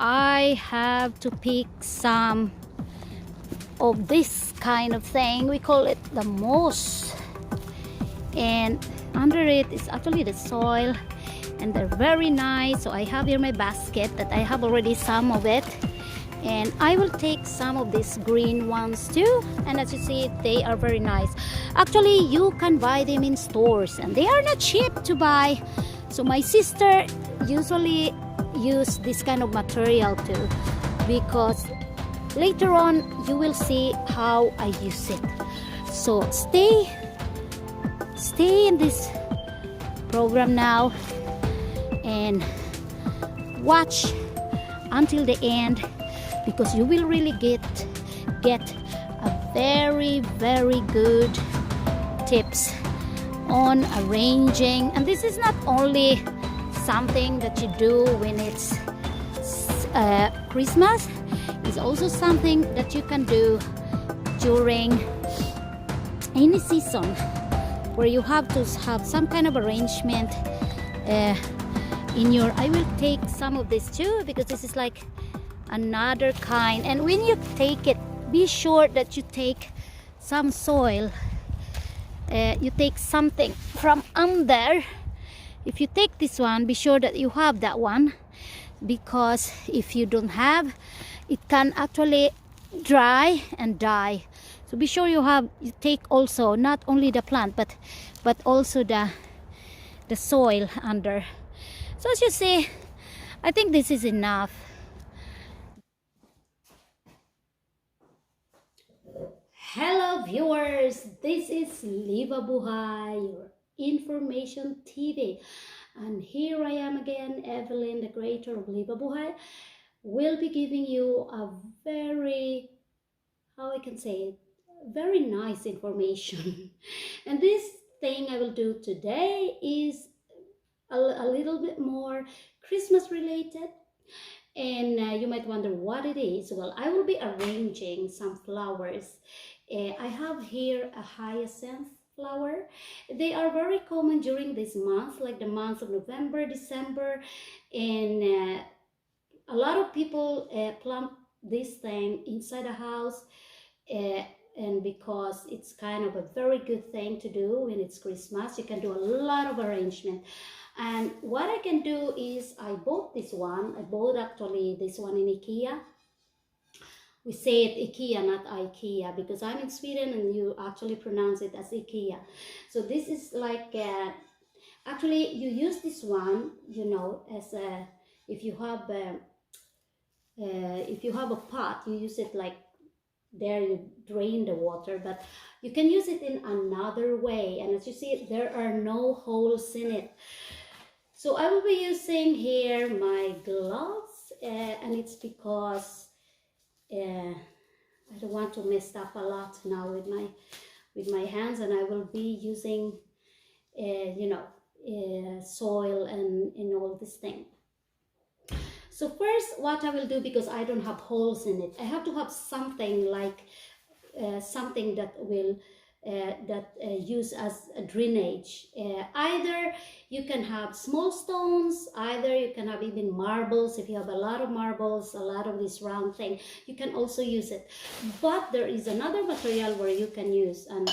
I have to pick some of this kind of thing. We call it the moss, and under it is actually the soil, and they're very nice. So I have here my basket that I have already some of it, and I will take some of these green ones too. And as you see, they are very nice. Actually, you can buy them in stores and they are not cheap to buy. So my sister usually use this kind of material too, because later on you will see how I use it. So stay in this program now and watch until the end, because you will really get a very good tips on arranging. And this is not only something that you do when it's Christmas. It's also something that you can do during any season where you have to have some kind of arrangement in your. I will take some of this too, because this is like another kind. And when you take it, be sure that you take some soil. You take something from under. If you take this one, be sure that you have that one, because if you don't have, it can actually dry and die. So be sure you take also not only the plant but also the soil under. So as you see, I think this is enough. Hello viewers, this is Liva Buhay, your information TV, and here I am again, Evelyn, the creator of Liva Buhay. Will be giving you a very, how I can say it, very nice information. And this thing I will do today is a little bit more Christmas related. And you might wonder what it is. Well, I will be arranging some flowers. I have here a hyacinth flower. They are very common during this month, like the month of November, December, and a lot of people plant this thing inside a house, and because it's kind of a very good thing to do when it's Christmas, you can do a lot of arrangement. And what I can do is, I bought this one. I bought actually this one in IKEA. We say it IKEA, not IKEA, because I'm in Sweden and you actually pronounce it as IKEA. So this is like, actually you use this one, you know, as a, if you have a pot, you use it like there, you drain the water, but you can use it in another way. And as you see, there are no holes in it. So I will be using here my gloves, and it's because I don't want to mess up a lot now with my hands, and I will be using you know, soil and all this thing. So first, what I will do, because I don't have holes in it, I have to have something like something that will use as a drainage. Either you can have small stones, either you can have even marbles. If you have a lot of marbles, a lot of this round thing, you can also use it. But there is another material where you can use, and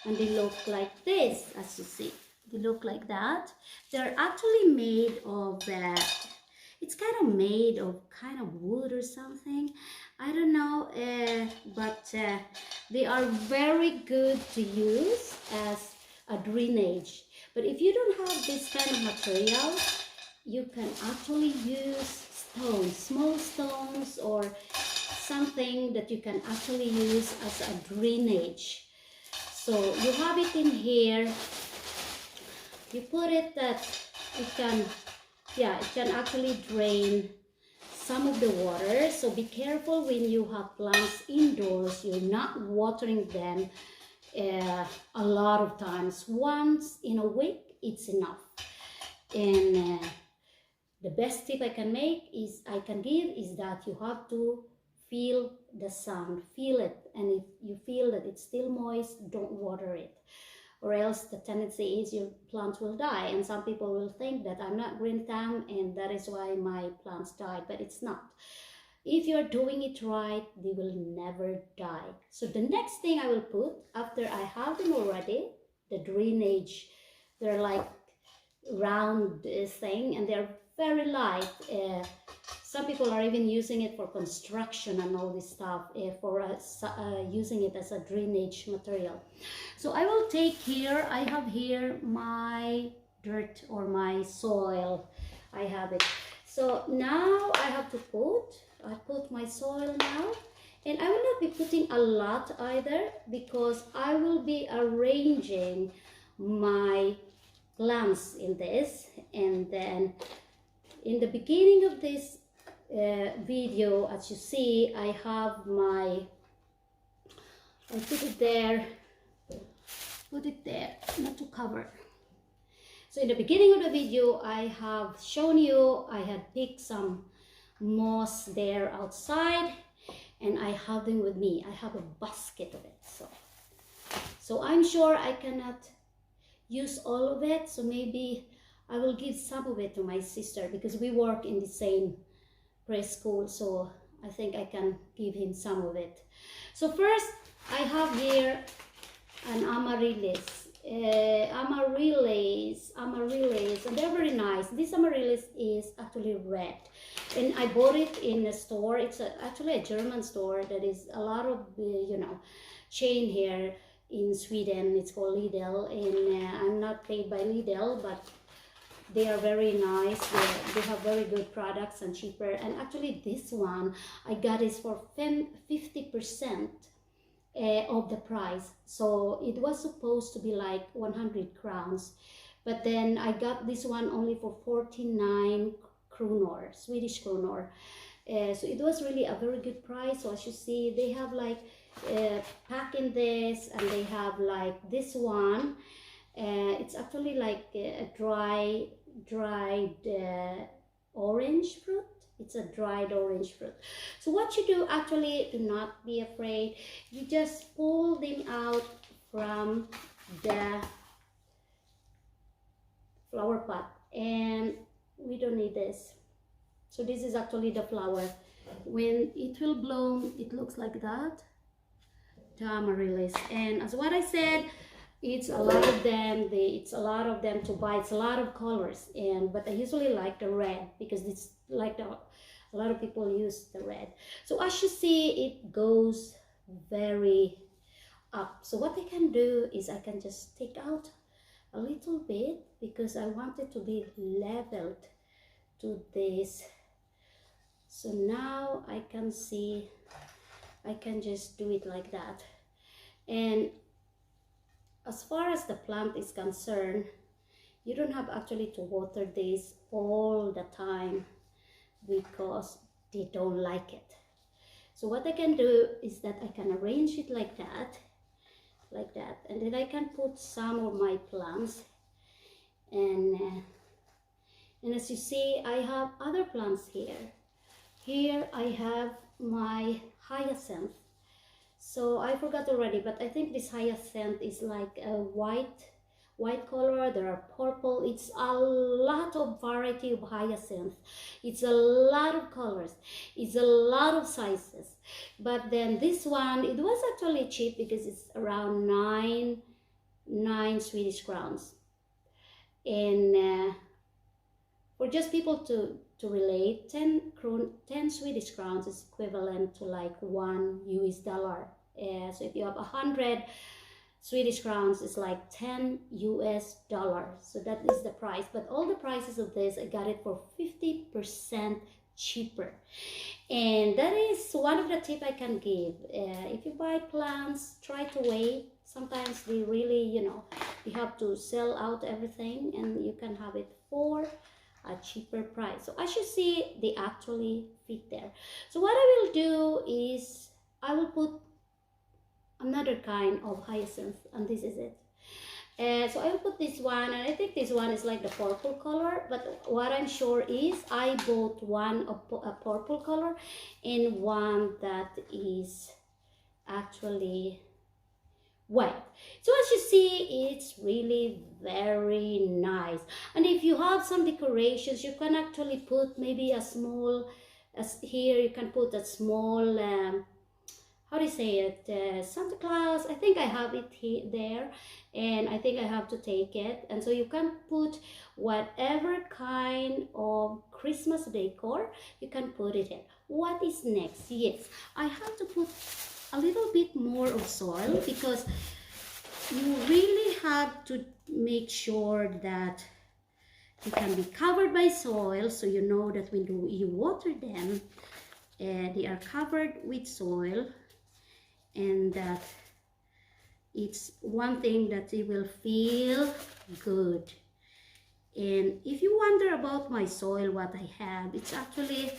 they look like this. As you see, they look like that. They're actually made of it's kind of made of kind of wood or something, I don't know, but they are very good to use as a drainage. But if you don't have this kind of material, you can actually use stones, small stones, or something that you can actually use as a drainage. So you have it in here, you put it that it can, yeah, it can actually drain some of the water. So be careful when you have plants indoors. You're not watering them a lot of times. Once in a week, it's enough. And the best tip I can give is that you have to feel the sun, feel it. And if you feel that it's still moist, don't water it. or else the tendency is your plants will die. And some people will think that I'm not green thumb and that is why my plants died, but it's not. If you're doing it right, they will never die. So the next thing I will put after I have them already, the drainage, they're like round thing and they're very light. Some people are even using it for construction and all this stuff, for using it as a drainage material. So I will take here, I have here my dirt or my soil. I have it. So now I have to I put my soil now. And I will not be putting a lot either because I will be arranging my plants in this. And then in the beginning of this video, as you see, I have I put it there, not to cover. So in the beginning of the video, I have shown you, I had picked some moss there outside and I have them with me. I have a basket of it. So I'm sure I cannot use all of it. So maybe I will give some of it to my sister because we work in the same preschool, so I think I can give him some of it. So first I have here an amaryllis, and they're very nice. This amaryllis is actually red, and I bought it in a store. It's actually a German store that is a lot of chain here in Sweden. It's called Lidl, and I'm not paid by Lidl, but they are very nice. They have very good products and cheaper. And actually this one I got is for 50% of the price. So it was supposed to be like 100 crowns. But then I got this one only for 49 kronor, Swedish kronor. So it was really a very good price. So as you see, they have like pack in this, and they have like this one. It's actually like a dried orange fruit. It's a dried orange fruit. So what you do, actually, do not be afraid. You just pull them out from the flower pot, and we don't need this. So this is actually the flower. When it will bloom, it looks like that, the amaryllis. And as what I said, it's a lot of them. It's a lot of them to buy. It's a lot of colors, but I usually like the red because it's like a lot of people use the red. So as you see, it goes very up. So what I can do is I can just take out a little bit because I want it to be leveled to this. So now I can see, I can just do it like that. And as far as the plant is concerned, you don't have actually to water this all the time because they don't like it. So what I can do is that I can arrange it like that, and then I can put some of my plants, and as you see, I have other plants here. Here I have my hyacinth. So I forgot already, but I think this hyacinth is like a white color. There are purple. It's a lot of variety of hyacinth. It's a lot of colors. It's a lot of sizes. But then this one, it was actually cheap because it's around 9 Swedish crowns. And for just people to relate, 10 Swedish crowns is equivalent to like $1 US. So if you have 100 Swedish crowns, it's like $10 US. So that is the price. But all the prices of this, I got it for 50% cheaper. And that is one of the tips I can give. If you buy plants, try to wait. Sometimes they really, you have to sell out everything, and you can have it for a cheaper price. So as you see, they actually fit there. So what I will do is I will put another kind of hyacinth, and this is it. So I will put this one, and I think this one is like the purple color, but what I'm sure is I bought one of a purple color and one that is actually white. So as you see, it's really very nice. And if you have some decorations, you can actually put maybe a small, as here you can put a small how do you say it, Santa Claus. I think I have it there, and I think I have to take it. And so you can put whatever kind of Christmas decor, you can put it in. What is next? Yes, I have to put a little bit more of soil, because you really have to make sure that they can be covered by soil, so you know that when you water them, they are covered with soil, and that it's one thing that they will feel good. And if you wonder about my soil, what I have, it's actually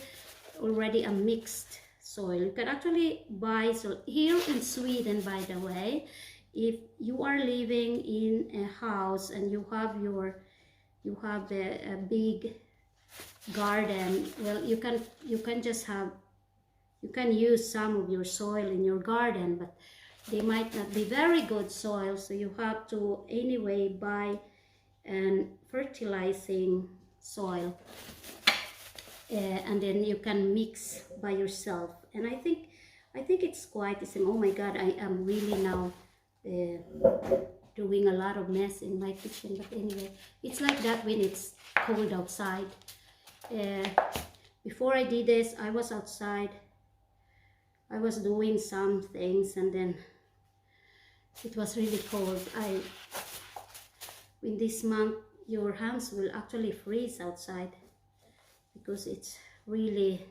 already a mixed soil. You can actually buy soil here in Sweden, by the way. If you are living in a house and you have a big garden, well, you can just have, you can use some of your soil in your garden, but they might not be very good soil, so you have to anyway buy an fertilizing soil, and then you can mix by yourself. And I think it's quite the same. Oh my God, I am really now doing a lot of mess in my kitchen, but anyway, it's like that when it's cold outside. Before I did this, I was outside, I was doing some things, and then it was really cold. In this month, your hands will actually freeze outside, because it's really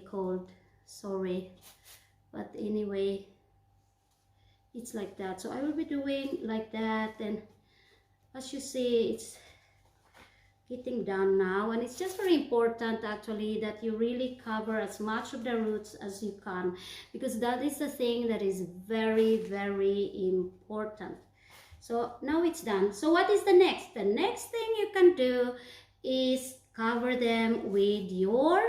cold. Sorry, but anyway, it's like that. So I will be doing like that, and as you see, it's getting done now. And it's just very important actually that you really cover as much of the roots as you can, because that is the thing that is very, very important. So now it's done. So what is the next? The next thing you can do is cover them with your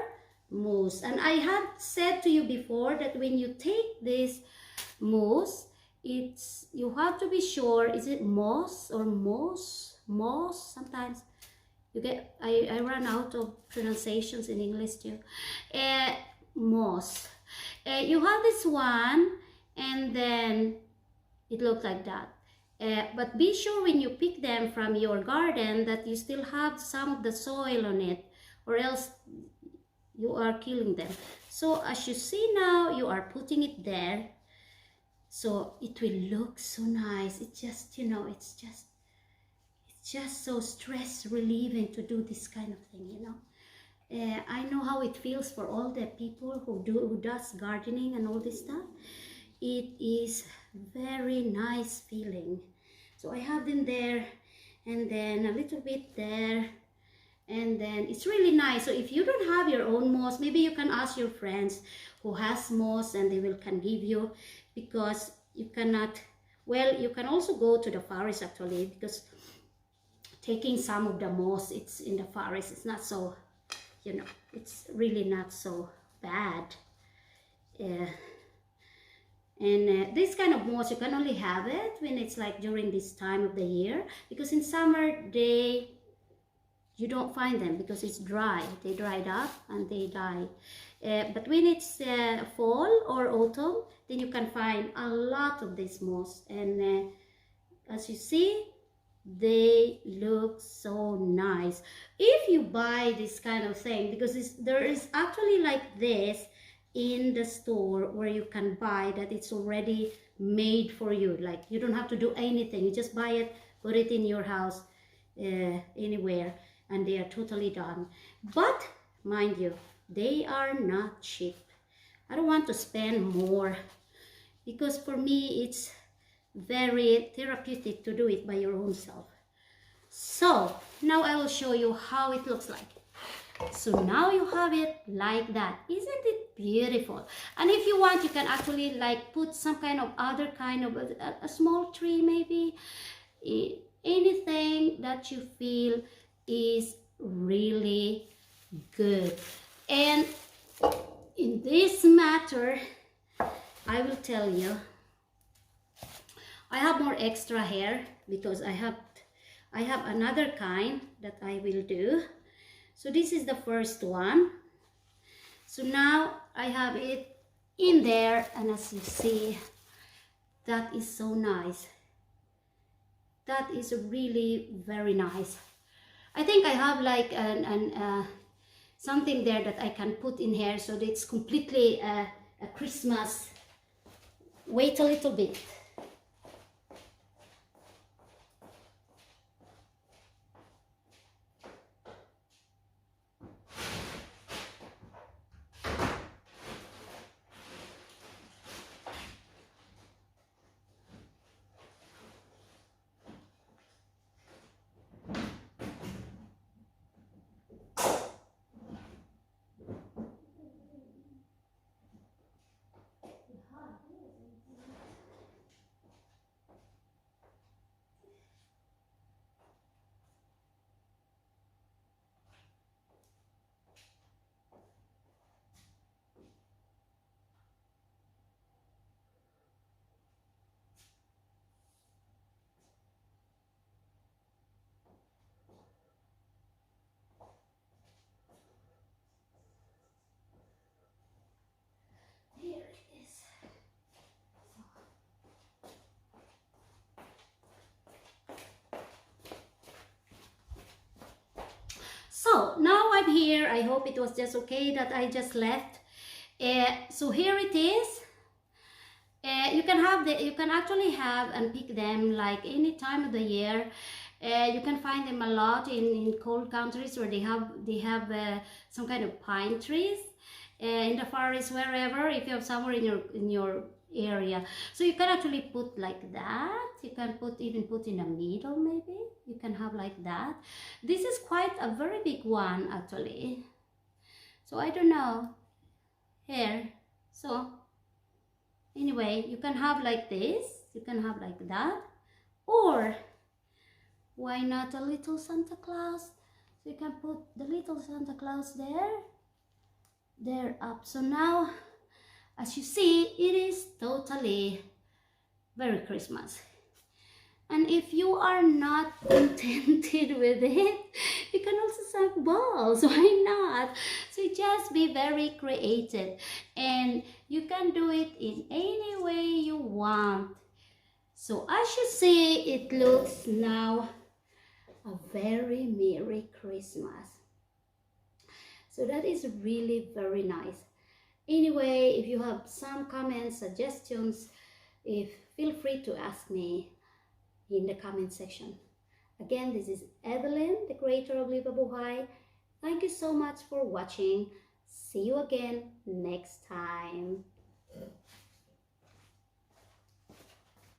mousse. And I had said to you before that when you take this mousse, you have to be sure, is it moss or moss? Moss sometimes. You get, I run out of pronunciations in English too. Moss. You have this one, and then it looks like that. But be sure when you pick them from your garden that you still have some of the soil on it, or else you are killing them. So as you see now, you are putting it there, so it will look so nice. It's just, you know, it's just so stress relieving to do this kind of thing, you know. I know how it feels for all the people who does gardening and all this stuff. It is very nice feeling. So I have them there, and then a little bit there, and then it's really nice. So if you don't have your own moss, maybe you can ask your friends who has moss, and they can give you, because you cannot, well, you can also go to the forest actually, because taking some of the moss, it's in the forest, it's not so, you know, it's really not so bad. This kind of moss, you can only have it when it's like during this time of the year, because in summer you don't find them because it's dry. They dried up and they die. But when it's fall or autumn, then you can find a lot of this moss. And as you see, they look so nice. If you buy this kind of thing, because there is actually like this in the store where you can buy that it's already made for you. Like you don't have to do anything. You just buy it, put it in your house, anywhere, and they are totally done. But mind you, they are not cheap. I don't want to spend more, because for me it's very therapeutic to do it by your own self. So now I will show you how it looks like. So now you have it like that. Isn't it beautiful? And if you want, you can actually like put some kind of other kind of a small tree, maybe anything that you feel is really good. And in this matter, I will tell you, I have more extra here because I have another kind that I will do. So this is the first one. So now I have it in there, and as you see, that is so nice. That is really very nice. I think I have like something there that I can put in here so that it's completely a Christmas. Wait a little bit. So now I'm here. I hope it was just okay that I just left. So here it is. You can actually have and pick them like any time of the year. You can find them a lot in cold countries where they have some kind of pine trees in the forest, wherever. If you have somewhere in your area, so you can actually put like that. You can even put in the middle, maybe you can have like that. This is quite a very big one actually, so I don't know here. So anyway, you can have like this, you can have like that, or why not a little Santa Claus? So you can put the little Santa Claus there up. So now, as you see, it is totally very Christmas. And if you are not contented with it, you can also suck balls. Why not? So just be very creative, and you can do it in any way you want. So as you see, it looks now a very Merry Christmas. So that is really very nice. Anyway, if you have some comments, suggestions, feel free to ask me in the comment section. Again, this is Evelyn, the creator of Livabuhay. Thank you so much for watching. See you again next time.